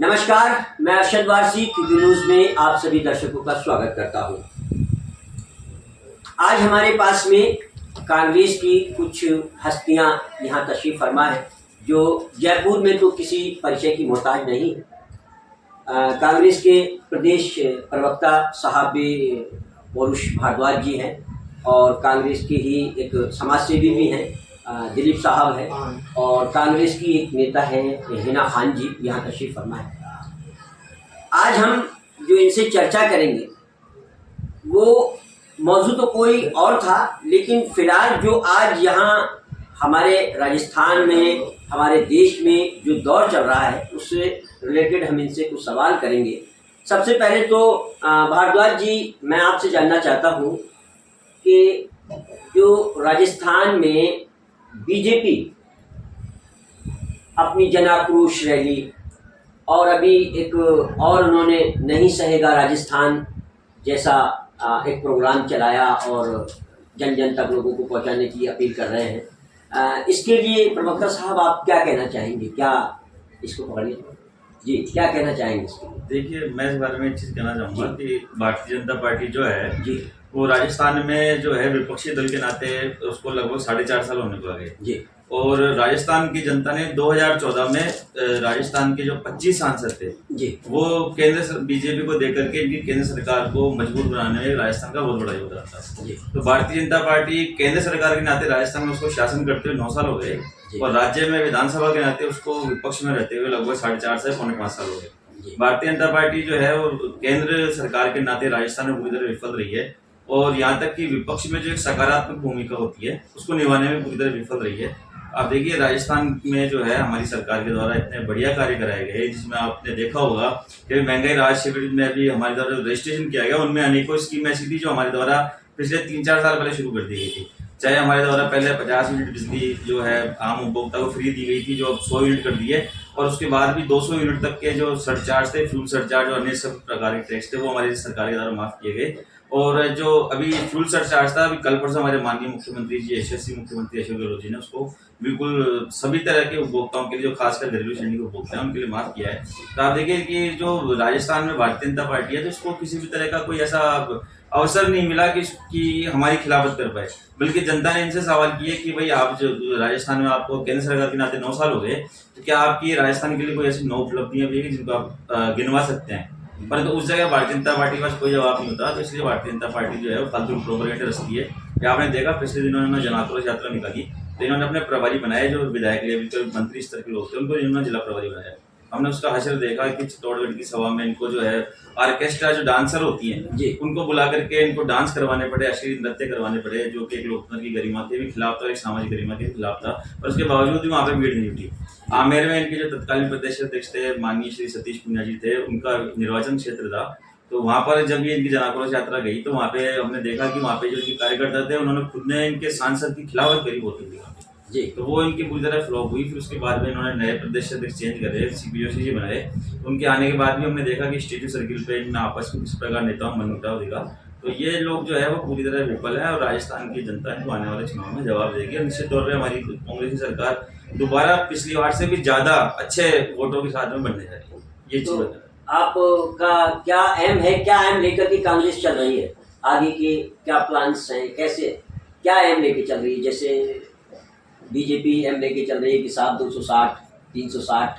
नमस्कार, मैं Arshad Warsi QB news में आप सभी दर्शकों का स्वागत करता हूं। आज हमारे पास में कांग्रेस की कुछ हस्तियां यहां तशरीफ फरमा है जो जयपुर में तो किसी परिचय की मोहताज नहीं है। कांग्रेस के प्रदेश प्रवक्ता साहब पौरुष भारद्वाज जी हैं और कांग्रेस के ही एक समाजसेवी भी हैं दिलीप साहब है और कांग्रेस की एक नेता है हिना खान जी यहाँ तशरीफ फरमा है। आज हम जो इनसे चर्चा करेंगे वो मौजूद तो कोई और था, लेकिन फिलहाल जो आज यहाँ हमारे राजस्थान में हमारे देश में जो दौर चल रहा है उससे रिलेटेड हम इनसे कुछ सवाल करेंगे। सबसे पहले तो भारद्वाज जी, मैं आपसे जानना चाहता हूँ कि जो राजस्थान में बीजेपी अपनी जन आक्रोश रैली और अभी एक और उन्होंने नहीं सहेगा राजस्थान जैसा एक प्रोग्राम चलाया और जन जन तक लोगों को पहुंचाने की अपील कर रहे हैं। इसके लिए प्रवक्ता साहब आप क्या कहना चाहेंगे? क्या इसको पकड़िए जी, क्या कहना चाहेंगे इसके लिए? देखिए, मैं इस बारे में एक चीज़ कहना चाहूँगा कि भारतीय जनता पार्टी जो है जी, वो राजस्थान में जो है विपक्षी दल के नाते उसको लगभग 4.5 साल होने को आ गए जी, और राजस्थान की जनता ने 2014 में राजस्थान के जो 25 सांसद थे जी, वो केंद्र बीजेपी को देकर के इनकी केंद्र सरकार को मजबूत बनाने में राजस्थान का बहुत बड़ा योगदान था। जी, तो भारतीय जनता पार्टी केंद्र सरकार के नाते राजस्थान में उसको शासन करते हुए 9 साल हो गए और राज्य में विधानसभा के नाते उसको विपक्ष में रहते हुए लगभग 4.5 से 5.5 साल हो गए। भारतीय जनता पार्टी जो है वो केंद्र सरकार के नाते राजस्थान में पूरी तरह विफल रही है और यहाँ तक कि विपक्ष में जो एक सकारात्मक भूमिका होती है उसको निभाने में पूरी तरह विफल रही है। आप देखिए, राजस्थान में जो है हमारी सरकार के द्वारा इतने बढ़िया कार्य कराए गए जिसमें आपने देखा होगा कि महंगाई राहत शिविर में भी हमारे द्वारा जो रजिस्ट्रेशन किया गया उनमें अनेकों स्कीम ऐसी थी जो हमारे द्वारा पिछले 3-4 साल पहले शुरू कर दी गई थी। चाहे हमारे द्वारा पहले 50 यूनिट बिजली जो है आम उपभोक्ता को फ्री दी गई थी जो अब 100 यूनिट कर दी है और उसके बाद भी 200 यूनिट तक के जो सरचार्ज थे, फ्यूल सरचार्ज और अन्य सब प्रकार के टैक्स थे वो हमारी सरकार के द्वारा माफ किए गए। और जो अभी फ्यूल सरचार्ज था, अभी कल परसों हमारे माननीय मुख्यमंत्री जी यशस्वी मुख्यमंत्री अशोक गहलोत जी ने उसको बिल्कुल सभी तरह के उपभोक्ताओं के लिए जो खासकर घरेलू श्रेणी के उपभोक्ता हैं उनके लिए माफ किया है। तो आप देखिए कि जो राजस्थान में भारतीय जनता पार्टी है तो इसको किसी भी तरह का कोई ऐसा अवसर नहीं मिला कि हमारी खिलाफत कर पाए, बल्कि जनता ने इनसे सवाल किए कि भाई आप जो राजस्थान में आपको केंद्र सरकार के नाते 9 साल हो गए तो क्या आपकी राजस्थान के लिए कोई ऐसी 9 उपलब्धियां भी है जिनको आप गिनवा सकते हैं? परंतु उस जगह भारतीय जनता पार्टी के पास कोई जवाब नहीं होता। तो इसलिए भारतीय जनता पार्टी जो है वो फालतू प्रोपेगेंडा रचती है। आपने देखा पिछले दिनों इन्होंने जन आक्रोश यात्रा निकाली तो इन्होंने अपने प्रभारी बनाए जो विधायक लेवल मंत्री स्तर के लोग थे उनको इन्होंने जिला प्रभारी बनाया। हमने उसका हशर देखा कि चित्तौड़गढ़ की सभा में इनको जो है ऑर्केस्ट्रा जो डांसर होती हैं उनको बुला करके इनको डांस करवाने पड़े, अश्लील नृत्य करवाने पड़े जो कि एक लोकतंत्र की गरिमा के भी खिलाफ था, एक सामाजिक गरिमा के खिलाफ था। और उसके बावजूद भी वहाँ पे भीड़ नहीं उठी। आमेर में इनके जो तत्कालीन प्रदेश अध्यक्ष थे माननीय श्री सतीश पूनिया जी थे, उनका निर्वाचन क्षेत्र था। तो वहां पर जब ये इनकी जन आक्रोश यात्रा गई तो वहां पे हमने देखा कि वहां पे जो इनके कार्यकर्ता थे उन्होंने खुद ने इनके सांसद की खिलाफत करी होती थी जी। तो वो इनकी पूरी तरह फ्लॉप हुई। फिर उसके बाद में इन्होंने नए प्रदेश अध्यक्ष चेंज करे, सीपीओसी जी बनाए। उनके आने के बाद भी हमने देखा कि स्टेचू सर्किल पे इनमें आपस में किस प्रकार नेताओं में मनमुटाव दिखा। तो ये लोग जो है वो पूरी तरह विफल है और राजस्थान की जनता इनको आने वाले चुनाव में जवाब देगी और निश्चित तौर पर हमारी कांग्रेस की सरकार दोबारा पिछली बार से भी ज्यादा अच्छे वोटों के साथ में बनने जा रही है। ये चीज आपका क्या एम है, क्या एम लेकर के कांग्रेस चल रही है? आगे के क्या प्लान्स हैं, कैसे क्या एम लेके चल रही है? जैसे बीजेपी एम लेके चल रही है कि 260, 360,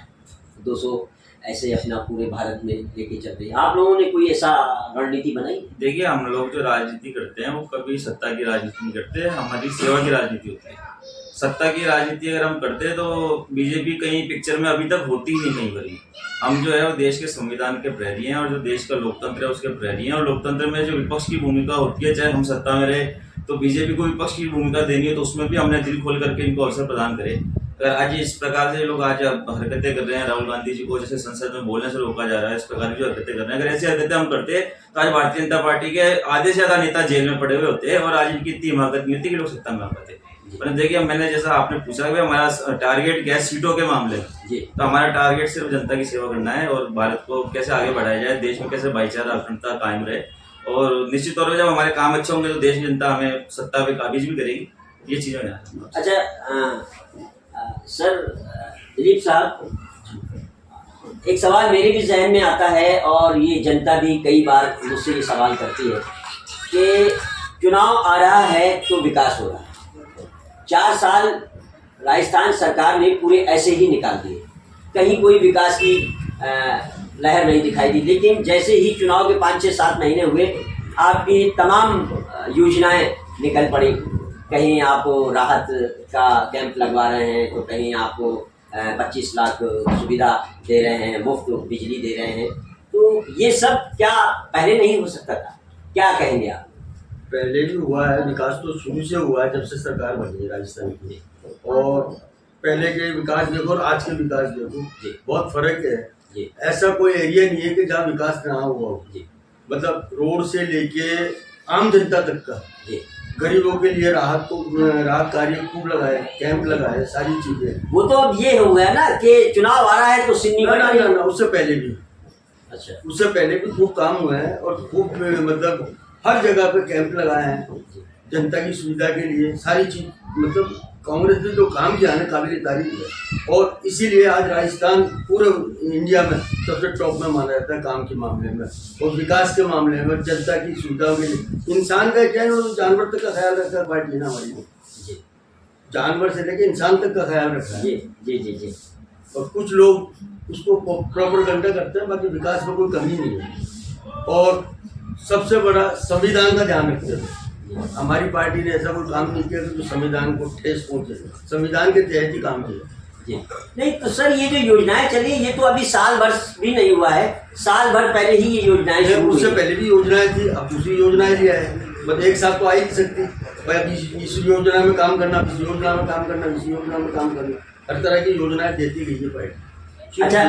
200 ऐसे अपना पूरे भारत में लेके चल रही है। आप लोगों ने कोई ऐसा रणनीति बनाई? देखिए, हम लोग जो राजनीति करते हैं वो कभी सत्ता की राजनीति नहीं करते, हमारी सेवा की राजनीति होती है। सत्ता की राजनीति अगर हम करते हैं तो बीजेपी कहीं पिक्चर में अभी तक होती ही नहीं कहीं पर। हम जो है वो देश के संविधान के प्रहरी हैं और जो देश का लोकतंत्र है उसके प्रहरी हैं। और लोकतंत्र में जो विपक्ष की भूमिका होती है, चाहे हम सत्ता में रहे तो बीजेपी को विपक्ष की भूमिका देनी है तो उसमें भी हमने दिल खोल करके इनको अवसर प्रदान करे। अगर आज इस प्रकार से लोग आज हरकतें कर रहे हैं, राहुल गांधी जी को जैसे संसद में बोलने से रोका जा रहा है, इस प्रकार की जो हरकतें कर रहे हैं, अगर ऐसी हरकतें हम करते तो आज भारतीय जनता पार्टी के आधे से ज्यादा नेता जेल में पड़े हुए होते और आज इनकी इतनी हिमाकत नहीं होती कि लोग सत्ता में आ पाते। पर देखिए, मैंने जैसा आपने पूछा कि हमारा टारगेट क्या है सीटों के मामले में, तो हमारा टारगेट सिर्फ जनता की सेवा करना है और भारत को कैसे आगे बढ़ाया जाए, देश में कैसे भाईचारा अखंडता कायम रहे। और निश्चित तौर पर जब हमारे काम अच्छे होंगे तो देश की जनता हमें सत्ता पे काबिज भी करेगी। ये चीजें। अच्छा सर, दिलीप साहब, एक सवाल मेरे भी जहन में आता है और ये जनता भी कई बार मुझसे ये सवाल करती है कि चुनाव आ रहा है तो विकास हो रहा है। 4 साल राजस्थान सरकार ने पूरे ऐसे ही निकाल दिए, कहीं कोई विकास की लहर नहीं दिखाई दी। लेकिन जैसे ही चुनाव के 5, 6, 7 महीने हुए, आपकी तमाम योजनाएं निकल पड़ी। कहीं आप राहत का कैंप लगवा रहे हैं, तो कहीं आप 25 लाख सुविधा दे रहे हैं, मुफ्त बिजली दे रहे हैं। तो ये सब क्या पहले नहीं हो सकता था? क्या कहेंगे आप? पहले भी हुआ है, विकास तो शुरू से हुआ है जब से सरकार बनी है राजस्थान की। और पहले के विकास देखो और आज के विकास देखो, बहुत फर्क है। ऐसा कोई एरिया नहीं है कि जहाँ विकास ना हुआ हो। मतलब रोड से लेके आम जनता तक का, गरीबों के लिए राहत कार्य खूब लगाए, कैंप लगाए, सारी चीजें। वो तो अब ये हो गया ना कि चुनाव आ रहा है तो सिन्नी बना। ना, उससे पहले भी, अच्छा, उससे पहले भी खूब काम हुए हैं और खूब मतलब हर जगह पे कैंप लगाए हैं जनता की सुविधा के लिए, सारी चीज। मतलब कांग्रेस ने जो काम किया है काबिल तारीफ है, और इसीलिए आज राजस्थान पूरे इंडिया में सबसे टॉप में माना जाता है काम के मामले में और विकास के मामले में, जनता की सुविधाओं के लिए। इंसान का क्या है, जानवर तक का ख्याल रखता है पार्टी ना हमारी, जानवर से लेके इंसान तक का ख्याल रखता है। जी जी जी। और कुछ लोग उसको प्रोपेगेंडा करते हैं, बाकी विकास में कोई कमी नहीं है। और सबसे बड़ा संविधान का ध्यान रखते हैं। हमारी पार्टी ने ऐसा कोई काम नहीं किया कि जो संविधान को ठेस पहुंचे, संविधान के तहत ही काम किया। जी नहीं तो सर, ये जो योजनाएं चली ये तो अभी साल भर भी नहीं हुआ है, साल भर पहले ही ये योजनाएं शुरू हुई। उससे पहले भी योजनाएं थी, अब दूसरी योजनाएं लिया है। मतलब एक साथ तो आ ही नहीं सकती भाई, अब इस योजना में काम करना, इस योजना में काम करना, इस योजना में काम करना, हर तरह की योजनाएं देती गई है पार्टी। अच्छा,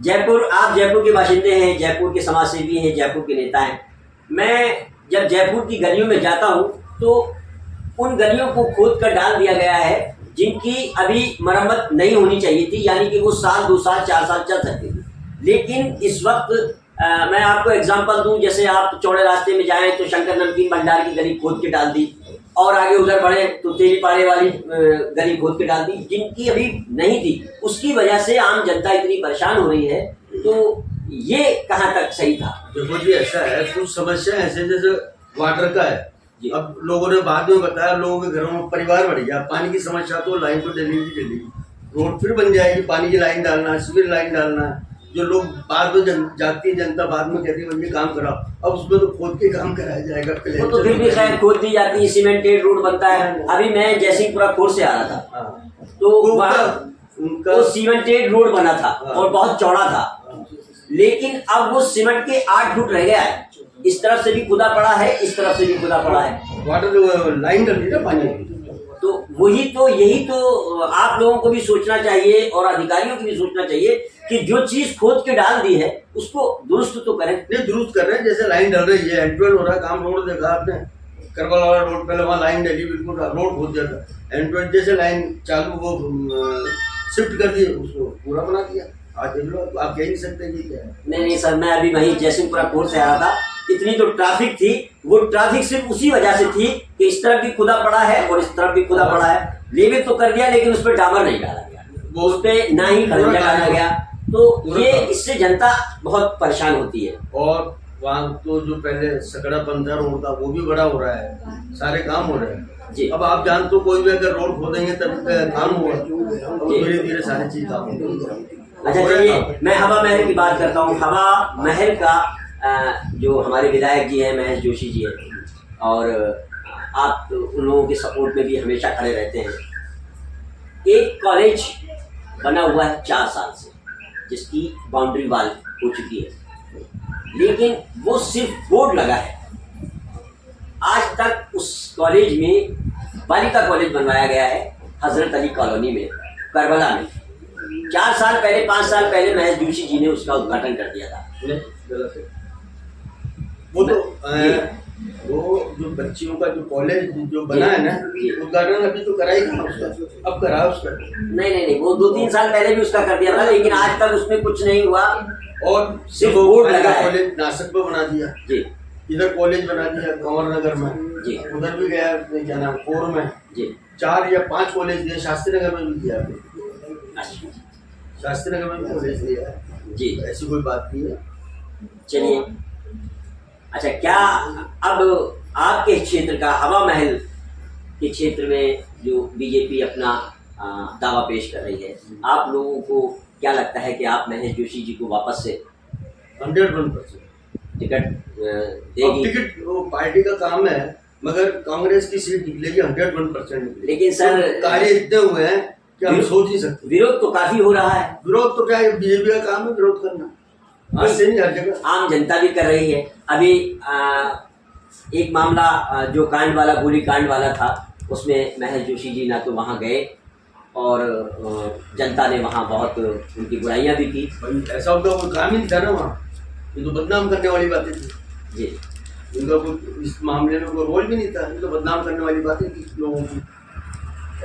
जयपुर, आप जयपुर के बाशिंदे हैं, जयपुर के समाज सेवी हैं, जयपुर के नेता हैं। मैं जब जयपुर की गलियों में जाता हूँ तो उन गलियों को खोद कर डाल दिया गया है जिनकी अभी मरम्मत नहीं होनी चाहिए थी, यानी कि वो साल, 2 साल, 4 साल चल सकती थी। लेकिन इस वक्त मैं आपको एग्जांपल दूं, जैसे आप चौड़े रास्ते में जाएं तो शंकर नमकीन भंडार की गली खोद के डाल दी, और आगे उधर बढ़े तो तेली पाड़े वाली गली खोद के डाल दी, जिनकी अभी नहीं थी। उसकी वजह से आम जनता इतनी परेशान हो रही है। तो ये कहाँ तक सही था? देखो जी, ऐसा है, कुछ समस्या ऐसे जैसे वाटर का है। अब लोगों ने बाद में बताया, लोगों के घरों में परिवार बढ़ गया, पानी की समस्या तो लाइन तो डलेगी, रोड फिर बन जाएगी, पानी की लाइन डालना, सीवर लाइन डालना। जो लोग बाद में जाती है जनता, बाद में कहती है मुझे काम कराओ, अब उसमें तो खोद के काम कराया जाएगा। वो तो फिर भी खैर खोद दी जाती है, सीमेंटेड रोड बनता है। अभी मैं जयसिंहपुरा खोर से आ रहा था, तो वहाँ वो सीमेंटेड रोड बना था और बहुत चौड़ा था, लेकिन अब वो सीमेंट के 8 फुट रह गया है। इस तरफ से भी खुदा पड़ा है, इस तरफ से भी खुदा पड़ा है, वाटर लाइन डल रही है पानी। तो वही तो, यही तो आप लोगों को भी सोचना चाहिए और अधिकारियों को भी सोचना चाहिए कि जो चीज खोद के डाल दी है उसको दुरुस्त तो करें। नहीं, दुरुस्त कर रहे हैं, जैसे लाइन डल रही है, एंड टू एंड हो रहा है काम। रोड देखा आपने, करबला वाला रोड, पहले वहाँ लाइन डली, बिल्कुल रोड खोद दिया था, एंड टू एंड जैसे लाइन चालू वो शिफ्ट कर दी, उसको पूरा बना दिया। आज देख लो, आप कह नहीं सकते कि क्या है। नहीं सर, मैं अभी वहीं जयसिंहपुरा कोर्ट से आ रहा था, इतनी तो ट्रैफिक थी, वो ट्रैफिक सिर्फ उसी वजह से थी कि इस तरफ भी खुदा पड़ा है और इस तरफ भी खुदा पड़ा है। लेविल तो कर दिया, लेकिन उस पर डामर नहीं डाला गया, वो उस पर ना ही खड़ंजा डाला गया। तो ये इससे जनता बहुत परेशान होती है। और वहाँ तो जो पहले सकड़ा पंथा रोड था वो भी बड़ा हो रहा है, सारे काम हो रहे हैं जी। अब आप जानते हो, कोई भी अगर रोड खोदेंगे तब काम होगा, धीरे धीरे सारी चीज काम होगी। अच्छा चलिए, मैं हवा महल की बात करता हूँ। हवा महल का जो हमारे विधायक जी हैं, महेश जोशी जी हैं, और आप उन लोगों के सपोर्ट में भी हमेशा खड़े रहते हैं। एक कॉलेज बना हुआ है 4 साल से, जिसकी बाउंड्री वाल हो चुकी है, लेकिन वो सिर्फ बोर्ड लगा है। आज तक उस कॉलेज में बालिका कॉलेज बनवाया गया है हजरत अली कॉलोनी में, करबला में। 4 साल पहले, 5 साल पहले महेश जोशी जी ने उसका उद्घाटन कर दिया था। वो तो वो जो बच्चियों का जो कॉलेज जो बना है ना, उद्घाटन अभी तो करा ही था उसका, अब करा उसका। नहीं, वो 2-3 साल पहले भी उसका कर दिया था, लेकिन आज तक उसमें कुछ नहीं हुआ और सिर्फ बोर्ड लगा है। कॉलेज नासिक में बना दिया जी, इधर कॉलेज बना दिया कंवर नगर में जी, उधर भी गया क्या नाम कोर में जी, 4 या 5 कॉलेज दिए, शास्त्री नगर में भी दिया, शास्त्री नगर में भी कॉलेज दिया। जी। ऐसी कोई बात नहीं है। चलिए, अच्छा, क्या अब आपके क्षेत्र का हवा महल के क्षेत्र में जो बीजेपी अपना दावा पेश कर रही है, आप लोगों को क्या लगता है कि आप महेश जोशी जी को वापस से 101% टिकट अब देगी? टिकट वो पार्टी का काम है, मगर कांग्रेस की सीट निकलेगी 101% निकलेगी। लेकिन सर, तो कार्य इतने हुए हैं कि हम सोच नहीं सकते। विरोध तो काफी हो रहा है। विरोध तो क्या है, बीजेपी का काम है विरोध करना, आज से नहीं हर जगह। आम जनता भी कर रही है। अभी एक मामला जो कांड वाला, गोली कांड वाला था, उसमें महेश जोशी जी ना तो वहाँ गए और जनता ने वहाँ बहुत उनकी बुराइयां भी की। भाई ऐसा उनका कोई काम ही नहीं था ना वहाँ, ये तो बदनाम करने वाली बातें थी जी। उनका कोई इस मामले में कोई रोल भी नहीं था, ये तो बदनाम करने वाली बातें थी लोगों की,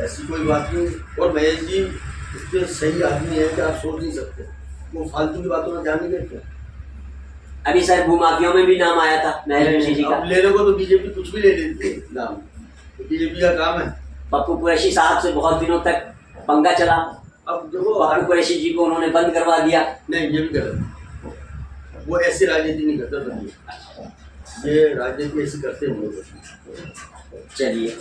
ऐसी कोई बात नहीं। और महेश जी इतने सही आदमी है कि आप सोच नहीं सकते, वो फालतू की बातों में ध्यान नहीं देते। अभी सर भूमाफियाओं में भी नाम आया था महेश जोशी जी का। अब लेने को तो बीजेपी कुछ भी ले लेती है नाम, तो बीजेपी का काम है। पप्पू कुरैशी साहब से बहुत दिनों तक पंगा चला, अब देखो पप्पू कुरैशी जी को उन्होंने बंद करवा दिया। नहीं, ये भी गलत है, वो ऐसी राजनीति नहीं करता, ये राजनीति ऐसी करते नहीं। चलिए,